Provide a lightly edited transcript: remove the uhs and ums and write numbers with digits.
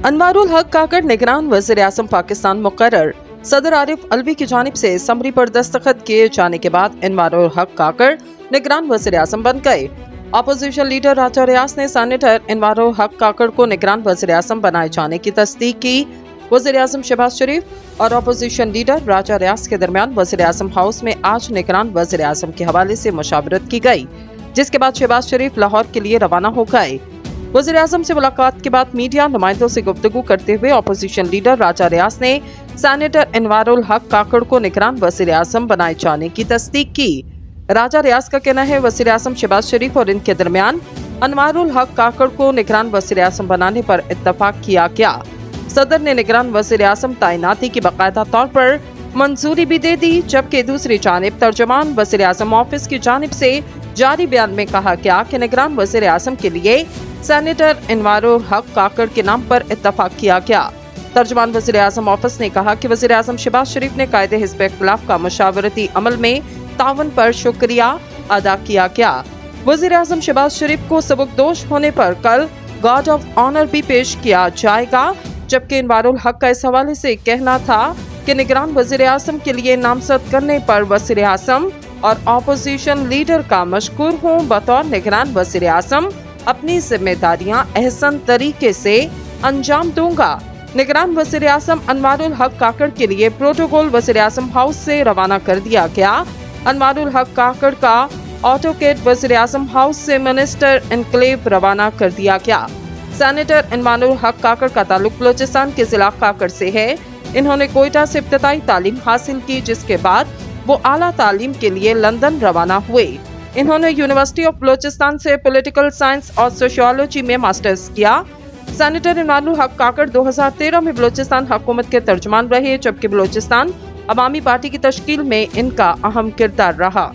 अनवारुल हक काकड़ निगरान वज़ीर आज़म पाकिस्तान मुकर्रर। सदर आरिफ अलवी की जानिब से समरी पर दस्तखत किए जाने के बाद अनवारुल हक काकड़ निगरान वज़ीर आज़म बन गए। अपोजिशन लीडर राजा रियाज ने सेनेटर अनवारुल हक काकड़ को निगरान वज़ीर आज़म बनाए जाने की तस्दीक की। वज़ीर आज़म शहबाज शरीफ और अपोजिशन लीडर राजा रियाज के दरमियान वज़ीर आज़म हाउस में आज निगरान वज़ीर आज़म के हवाले से मुशावरत की गई, जिसके बाद शहबाज शरीफ लाहौर के लिए रवाना हो गए। वज़ीर आज़म से मुलाकात के बाद मीडिया नुमाइंदों से गुफ्तगू करते हुए अपोजिशन लीडर राजा रियाज ने सेनेटर अनवारुल हक काकड़ को निगरान वज़ीर आज़म बनाए जाने की तस्दीक की। राजा रियाज का कहना है वज़ीर आज़म शहबाज शरीफ और इनके दरमियान अनवारुल हक काकड़ को निगरान वज़ीर आज़म बनाने पर इत्तफाक किया गया। सदर ने निगरान वज़ीर आज़म तैनाती की बाकायदा तौर पर मंजूरी भी दे दी, जबकि दूसरी जानिब तर्जुमान वज़ीर आज़म ऑफिस की जानिब से जारी बयान में कहा गया कि निगरान वज़ीर आज़म के लिए सेनेटर अनवारुल हक काकड़ के नाम पर इत्तफाक किया गया। तर्जुमान वज़ीर आज़म ऑफिस ने कहा कि वज़ीर आज़म शहबाज शरीफ ने कायदे हिज़्ब इख्तिलाफ का मुशावरती अमल में तावन पर शुक्रिया अदा किया गया। वज़ीर आज़म शहबाज शरीफ को सबकदोश होने पर कल गार्ड ऑफ ऑनर भी पेश किया जाएगा, जबकि अनवारुल हक का इस हवाले से कहना था कि निगरान वज़ीर आज़म के लिए नामजद करने पर वज़ीर आज़म और अपोजिशन लीडर का मशकूर हूँ। बतौर निगरान वज़ीर आज़म अपनी जिम्मेदारियां अहसन तरीके से अंजाम दूंगा। निगरान वज़ीर आज़म अनवारुल हक काकड़ के लिए प्रोटोकॉल वज़ीर आज़म हाउस से रवाना कर दिया गया। अनवारुल हक काकड़ का ऑटोकेट वज़ीर आज़म हाउस से मिनिस्टर एनक्लेव रवाना कर दिया गया। सेनेटर अनवारुल हक काकड़ का ताल्लुक बलोचिस्तान के जिला काकड़ से है। इन्होंने कोयटा से इब्तदाई तालीम हासिल की, जिसके बाद वो आला तालीम के लिए लंदन रवाना हुए। इन्होंने यूनिवर्सिटी ऑफ बलोचिस्तान से पॉलिटिकल साइंस और सोशियोलॉजी में मास्टर्स किया। सेनेटर अनवारुल हक काकड़ 2013 में बलोचिस्तान हुकूमत के तर्जुमान रहे, जबकि बलोचिस्तान अवामी पार्टी की तश्कील में इनका अहम किरदार रहा।